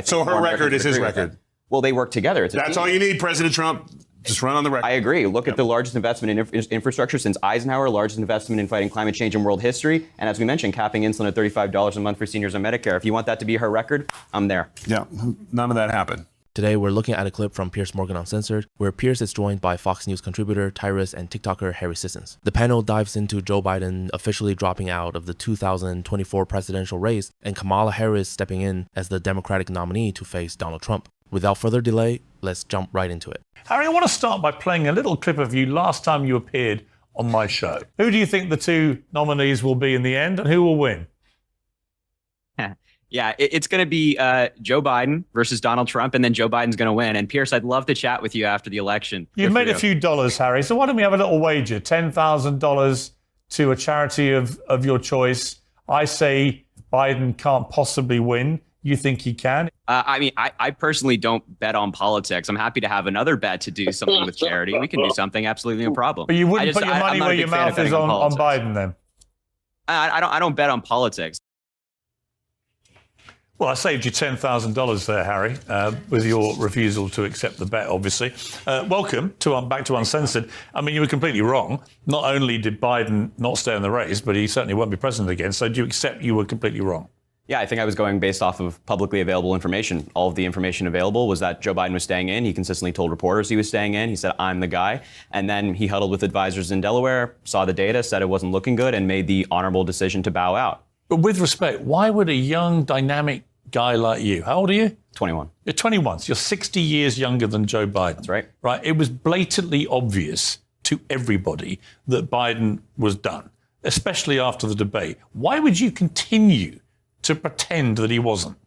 So her record is his record. Well, they work together. That's all you need, President Trump. Just run on the record. I agree. Look at the largest investment in infrastructure since Eisenhower, largest investment in fighting climate change in world history. And as we mentioned, capping insulin at $35 a month for seniors on Medicare. If you want that to be her record, I'm there. Yeah, none of that happened. Today, we're looking at a clip from Piers Morgan Uncensored, where Piers is joined by Fox News contributor Tyrus and TikToker Harry Sissons. The panel dives into Joe Biden officially dropping out of the 2024 presidential race and Kamala Harris stepping in as the Democratic nominee to face Donald Trump. Without further delay, let's jump right into it. Harry, I want to start by playing a little clip of you last time you appeared on my show. Who do you think the two nominees will be in the end, and who will win? Yeah, it's going to be Joe Biden versus Donald Trump, and then Joe Biden's going to win. And Piers, I'd love to chat with you after the election. You've made a few dollars, Harry, so why don't we have a little wager? $10,000 to a charity of your choice. I say Biden can't possibly win. You think he can? I personally don't bet on politics. I'm happy to have another bet to do something with charity. We can do something, absolutely no problem. But you wouldn't put your money where your mouth is on Biden, then? I don't bet on politics. Well, I saved you $10,000 there, Harry, with your refusal to accept the bet, obviously. Welcome to back to Uncensored. I mean, you were completely wrong. Not only did Biden not stay in the race, but he certainly won't be president again. So do you accept you were completely wrong? Yeah, I think I was going based off of publicly available information. All of the information available was that Joe Biden was staying in. He consistently told reporters he was staying in. He said, I'm the guy. And then he huddled with advisors in Delaware, saw the data, said it wasn't looking good, and made the honorable decision to bow out. But with respect, why would a young, dynamic guy like you, how old are you? 21. You're 21, so you're 60 years younger than Joe Biden. That's right. Right, it was blatantly obvious to everybody that Biden was done, especially after the debate. Why would you continue to pretend that he wasn't?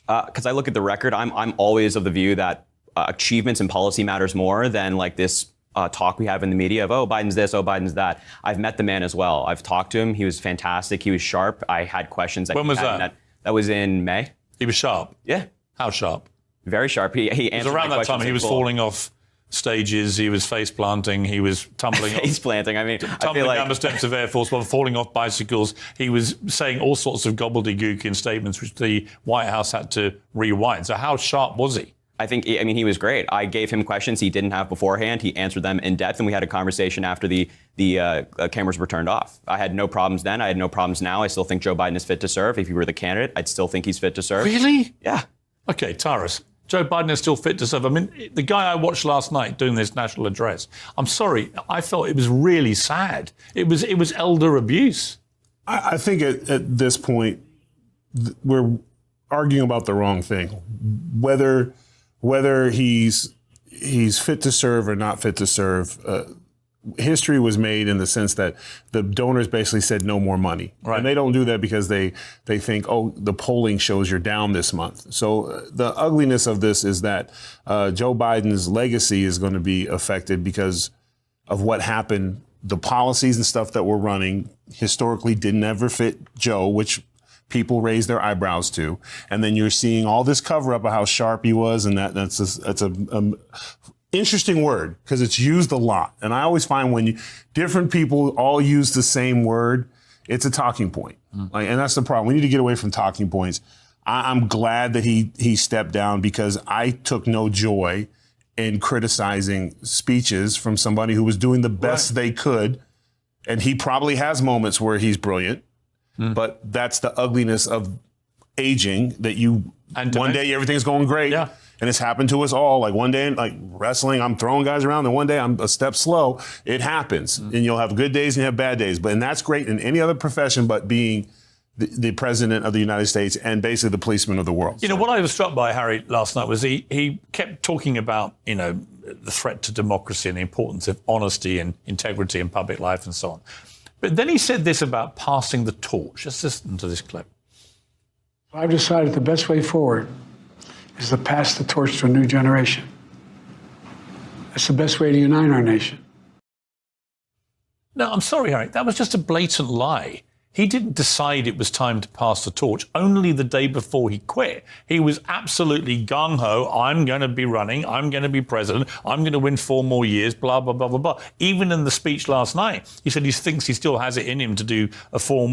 Because I look at the record, I'm always of the view that achievements and policy matters more than like this talk we have in the media of, oh, Biden's this, oh, Biden's that. I've met the man as well. I've talked to him. He was fantastic. He was sharp. I had questions. When was that? That was in May. He was sharp? Yeah. How sharp? Very sharp. He answered it was around that time he was falling off stages, he was face planting, he was tumbling face planting. I mean, tumbling down the steps of Air Force One, falling off bicycles. He was saying all sorts of gobbledygook in statements which the White House had to rewind. So how sharp was he? I mean, he was great. I gave him questions he didn't have beforehand. He answered them in depth, and we had a conversation after the cameras were turned off. I had no problems then. I had no problems now. I still think Joe Biden is fit to serve. If he were the candidate, I'd still think he's fit to serve. Really? Yeah. Okay, Tyrus. Joe Biden is still fit to serve. I mean, the guy I watched last night doing this national address, I'm sorry, I felt it was really sad. It was elder abuse. I think at this point, we're arguing about the wrong thing. Whether he's fit to serve or not fit to serve, history was made in the sense that the donors basically said no more money. Right. And they don't do that because they think, oh, the polling shows you're down this month. So the ugliness of this is that Joe Biden's legacy is going to be affected because of what happened. The policies and stuff that we're running historically didn't ever fit Joe, which people raise their eyebrows to. And then you're seeing all this cover up of how sharp he was. And that's a interesting word because it's used a lot. And I always find when different people all use the same word, it's a talking point. And that's the problem. We need to get away from talking points. I'm glad that he stepped down because I took no joy in criticizing speeches from somebody who was doing the best they could. And he probably has moments where he's brilliant. But that's the ugliness of aging that one day everything's going great. Yeah. And it's happened to us all. Like one day, like wrestling, I'm throwing guys around, and one day I'm a step slow. It happens. And you'll have good days and you have bad days. And that's great in any other profession but being the president of the United States and basically the policeman of the world. You know, what I was struck by, Harry, last night was he kept talking about, the threat to democracy and the importance of honesty and integrity in public life and so on. But then he said this about passing the torch. Just listen to this clip. I've decided the best way forward is to pass the torch to a new generation. That's the best way to unite our nation. No, I'm sorry, Harry. That was just a blatant lie. He didn't decide it was time to pass the torch only the day before he quit. He was absolutely gung-ho. I'm going to be running. I'm going to be president. I'm going to win 4 more years, blah, blah, blah, blah, blah. Even in the speech last night, he said he thinks he still has it in him to do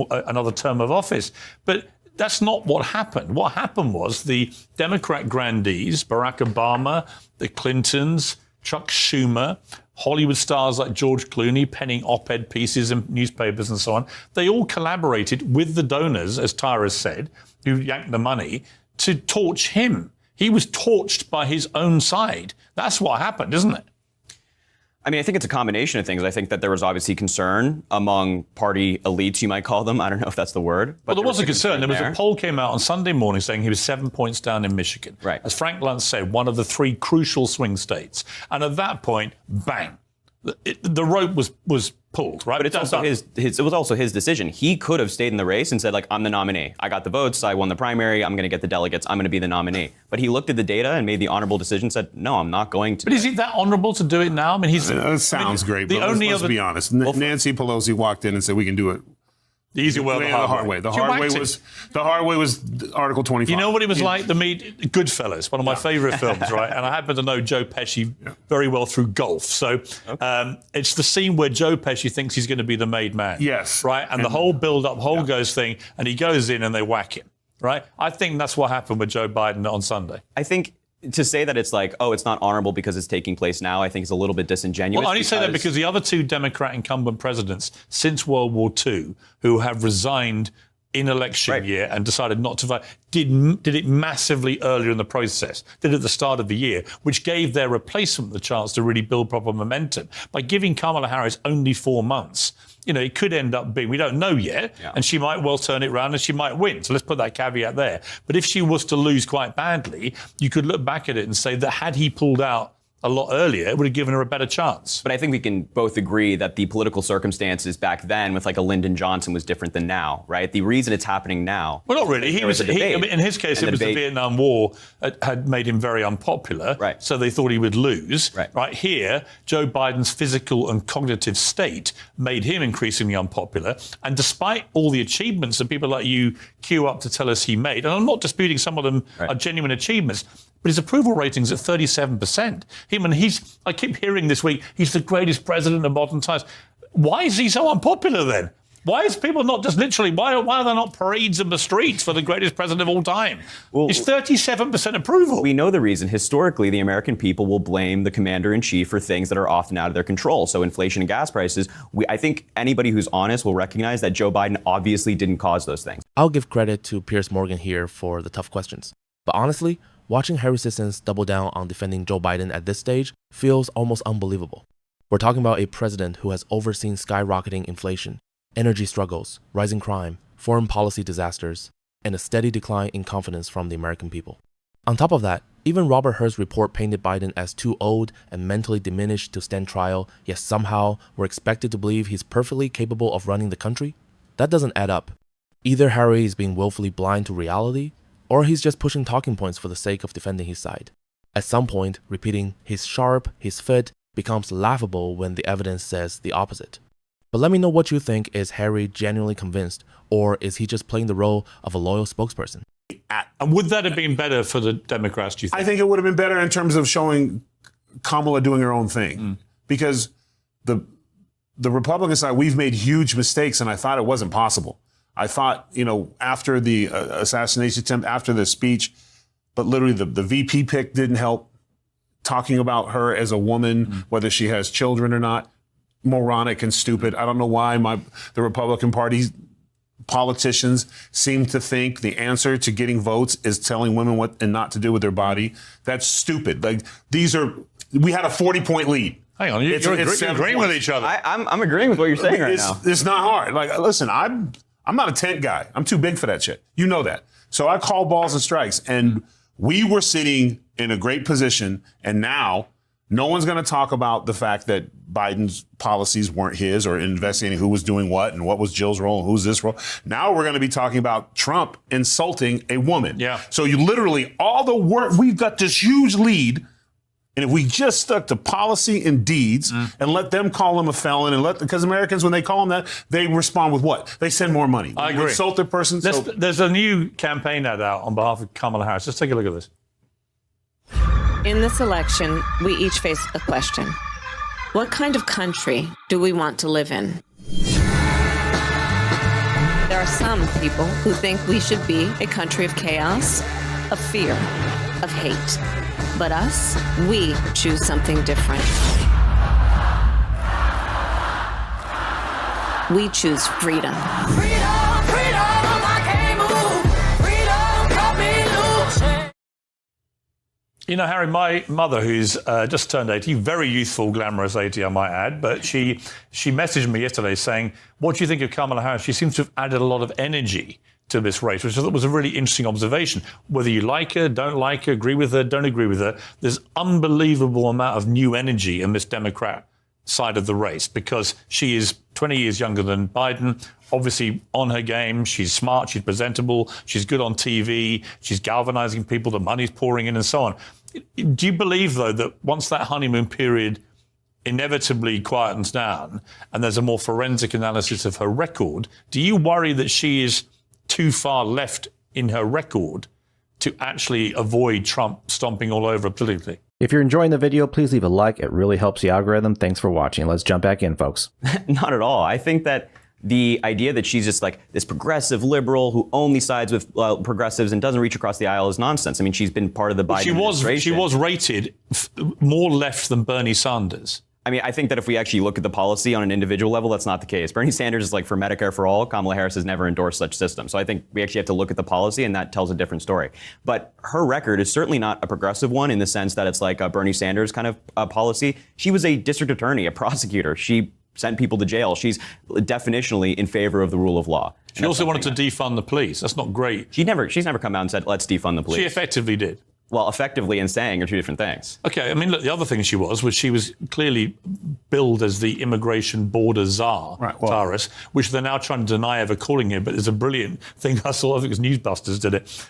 another term of office. But That's not what happened. What happened was the Democrat grandees, Barack Obama, the Clintons, Chuck Schumer, Hollywood stars like George Clooney penning op-ed pieces in newspapers and so on, they all collaborated with the donors, as Tyrus said, who yanked the money, to torch him. He was torched by his own side. That's what happened, isn't it? I mean, I think it's a combination of things. I think that there was obviously concern among party elites, you might call them. I don't know if that's the word. But well, there was a concern. There was a poll came out on Sunday morning saying he was 7 points down in Michigan. Right. As Frank Luntz said, one of the 3 crucial swing states. And at that point, bang, the rope was pulled, right? But it's also it was also his decision. He could have stayed in the race and said, like, I'm the nominee. I got the votes. I won the primary. I'm going to get the delegates. I'm going to be the nominee. But he looked at the data and made the honorable decision, said, no, I'm not going to. But is it that honorable to do it now? I mean, it sounds great, but let's be honest. Nancy Pelosi walked in and said, we can do it. The easy way or the hard way? The hard way was Article 25. You know what it was like? Goodfellas, one of my favorite films, right? And I happen to know Joe Pesci very well through golf. So it's the scene where Joe Pesci thinks he's going to be the made man. Yes. Right? And the whole build-up, goes thing, and he goes in and they whack him, right? I think that's what happened with Joe Biden on Sunday. I think to say that it's like, oh, it's not honorable because it's taking place now, I think is a little bit disingenuous. Well, I only say that because the other 2 Democrat incumbent presidents since World War II who have resigned in election year and decided not to vote did it massively earlier in the process, did it at the start of the year, which gave their replacement the chance to really build proper momentum. By giving Kamala Harris only 4 months, it could end up being, we don't know yet, and she might well turn it around and she might win. So let's put that caveat there. But if she was to lose quite badly, you could look back at it and say that had he pulled out a lot earlier, it would have given her a better chance. But I think we can both agree that the political circumstances back then with like a Lyndon Johnson was different than now, right? The reason it's happening now. Well, not really. In his case, it was the Vietnam War had made him very unpopular. Right. So they thought he would lose. Right. Here, Joe Biden's physical and cognitive state made him increasingly unpopular. And despite all the achievements that people like you queue up to tell us he made, and I'm not disputing some of them are genuine achievements, but his approval rating's at 37%. I keep hearing this week, he's the greatest president of modern times. Why is he so unpopular then? Why is people not just literally, why are there not parades in the streets for the greatest president of all time? Well, it's 37% approval. We know the reason. Historically, the American people will blame the commander-in-chief for things that are often out of their control. So inflation and gas prices, I think anybody who's honest will recognize that Joe Biden obviously didn't cause those things. I'll give credit to Piers Morgan here for the tough questions. But honestly, watching Harry Sissons double down on defending Joe Biden at this stage feels almost unbelievable. We're talking about a president who has overseen skyrocketing inflation, energy struggles, rising crime, foreign policy disasters, and a steady decline in confidence from the American people. On top of that, even Robert Hur's report painted Biden as too old and mentally diminished to stand trial, yet somehow we're expected to believe he's perfectly capable of running the country? That doesn't add up. Either Harry is being willfully blind to reality, or he's just pushing talking points for the sake of defending his side. At some point, repeating he's sharp, he's fit becomes laughable when the evidence says the opposite. But let me know what you think. Is Harry genuinely convinced, or is he just playing the role of a loyal spokesperson? And would that have been better for the Democrats, do you think? I think it would have been better in terms of showing Kamala doing her own thing. Because the Republican side, we've made huge mistakes, and I thought it wasn't possible. I thought, after the assassination attempt, after the speech, but literally the VP pick didn't help. Talking about her as a woman, whether she has children or not, moronic and stupid. I don't know why the Republican Party politicians seem to think the answer to getting votes is telling women what and not to do with their body. That's stupid. Like we had a 40-point lead. Hang on, you're agreeing with each other. I'm agreeing with what you're saying right now. It's not hard. Like, listen, I'm not a tent guy. I'm too big for that shit. You know that. So I call balls and strikes. And we were sitting in a great position. And now no one's going to talk about the fact that Biden's policies weren't his, or investigating who was doing what and what was Jill's role and who's this role. Now we're going to be talking about Trump insulting a woman. Yeah. So you literally, all the work, we've got this huge lead. And if we just stuck to policy and deeds and let them call him a felon, and because Americans, when they call him that, they respond with what? They send more money. I agree. Insult their person. There's a new campaign ad out on behalf of Kamala Harris. Let's take a look at this. In this election, we each face a question. What kind of country do we want to live in? There are are some people who think we should be a country of chaos, of fear, of hate. But us, we choose something different. We choose freedom. Freedom, freedom, I can't move. Freedom, cut me loose. You know, Harry, my mother, who's just turned 80, very youthful, glamorous 80, I might add, but she messaged me yesterday saying, what do you think of Kamala Harris? She seems to have added a lot of energy to this race, which I thought was a really interesting observation. Whether you like her, don't like her, agree with her, don't agree with her, there's unbelievable amount of new energy in this Democrat side of the race because she is 20 years younger than Biden, obviously on her game. She's smart, she's presentable, she's good on TV, she's galvanizing people, the money's pouring in and so on. Do you believe, though, that once that honeymoon period inevitably quietens down and there's a more forensic analysis of her record, do you worry that she is too far left in her record to actually avoid Trump stomping all over politically? If you're enjoying the video, please leave a like. It really helps the algorithm. Thanks for watching. Let's jump back in, folks. Not at all. I think that the idea that she's just like this progressive liberal who only sides with progressives and doesn't reach across the aisle is nonsense. I mean, she's been part of the Biden administration. She was rated more left than Bernie Sanders. I mean, I think that if we actually look at the policy on an individual level, that's not the case. Bernie Sanders is like for Medicare for all. Kamala Harris has never endorsed such system. So I think we actually have to look at the policy, and that tells a different story. But her record is certainly not a progressive one in the sense that it's like a Bernie Sanders kind of policy. She was a district attorney, a prosecutor. She sent people to jail. She's definitionally in favor of the rule of law. She also wanted to defund the police. That's not great. She's never come out and said, let's defund the police. She effectively did. Well, effectively and saying are two different things. Okay, I mean, look, the other thing she was clearly billed as the immigration border czar, Right, well, Tyrus, which they're now trying to deny ever calling him, but it's a brilliant thing I saw. I think it was Newsbusters did it,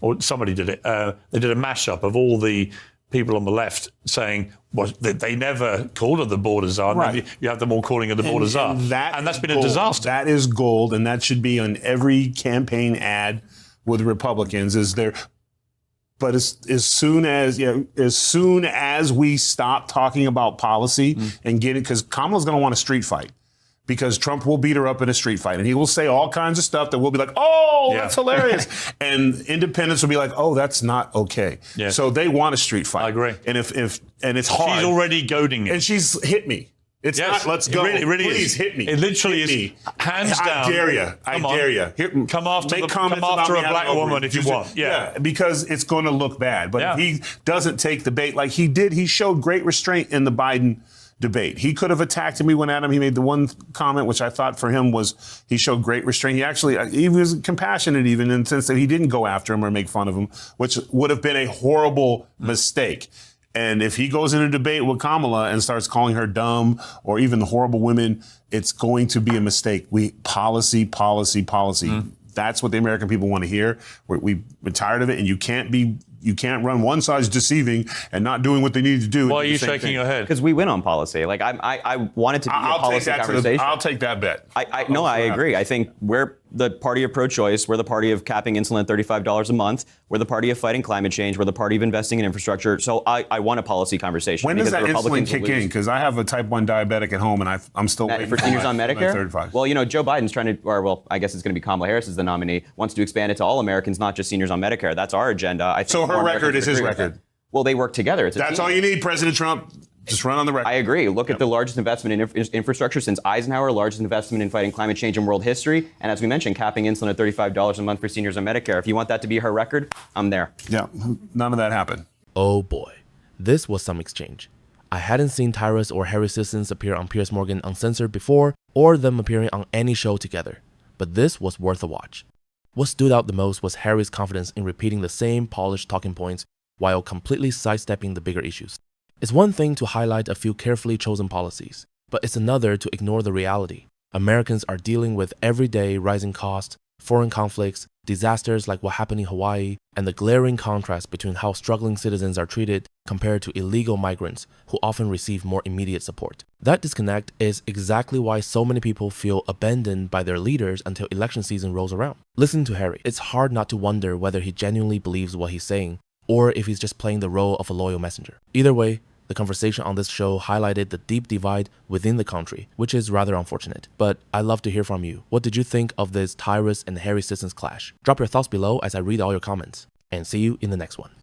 or somebody did it. They did a mashup of all the people on the left saying, well, they never called her the border czar. Right. You have them all calling her the border czar. And that's been gold. a disaster. That is gold, and that should be on every campaign ad with Republicans. But as soon as we stop talking about policy and get it, because Kamala's going to want a street fight, because Trump will beat her up in a street fight, and he will say all kinds of stuff that we'll be like, oh, that's hilarious, and independents will be like, oh, that's not okay. Yeah. So they want a street fight. I agree. And if it's hard, she's already goading it, and she's hit me. It's not, let's go. It really Please is. hit me. It literally hit is hands down. I dare you. I dare you. Come after a black woman if you want. Yeah. Because it's going to look bad. But if he doesn't take the bait like he did, he showed great restraint in the Biden debate. He could have attacked him. He went at him. He made the one comment, which I thought for him was he showed great restraint. He was compassionate even in the sense that he didn't go after him or make fun of him, which would have been a horrible mistake. And if he goes in a debate with Kamala and starts calling her dumb or even horrible women, it's going to be a mistake. Policy. That's what the American people want to hear. We're tired of it, and you can't run one side's deceiving and not doing what they need to do. Why are you shaking your head? Because we win on policy. Like I want it to be a policy conversation. I'll take that bet. I agree. I think we're the party of pro-choice. We're the party of capping insulin at $35 a month. We're the party of fighting climate change. We're the party of investing in infrastructure. So I want a policy conversation. When does that insulin kick in? Because I have a type 1 diabetic at home, and I'm still waiting for seniors on Medicare. 35. Well, Joe Biden's trying to, I guess it's going to be Kamala Harris as the nominee, wants to expand it to all Americans, not just seniors on Medicare. That's our agenda. I think so her record is his record. Well, they work together. That's all you need, President Trump. Just run on the record. I agree. Look at the largest investment in infrastructure since Eisenhower, largest investment in fighting climate change in world history. And as we mentioned, capping insulin at $35 a month for seniors on Medicare. If you want that to be her record, I'm there. Yeah, none of that happened. Oh boy, this was some exchange. I hadn't seen Tyrus or Harry Sissons appear on Piers Morgan Uncensored before, or them appearing on any show together. But this was worth a watch. What stood out the most was Harry's confidence in repeating the same polished talking points while completely sidestepping the bigger issues. It's one thing to highlight a few carefully chosen policies, but it's another to ignore the reality. Americans are dealing with everyday rising costs, foreign conflicts, disasters like what happened in Hawaii, and the glaring contrast between how struggling citizens are treated compared to illegal migrants who often receive more immediate support. That disconnect is exactly why so many people feel abandoned by their leaders until election season rolls around. Listen to Harry. It's hard not to wonder whether he genuinely believes what he's saying, or if he's just playing the role of a loyal messenger. Either way, The conversation on this show highlighted the deep divide within the country, which is rather unfortunate. But I'd love to hear from you. What did you think of this Tyrus and Harry Sissons clash? Drop your thoughts below as I read all your comments. And see you in the next one.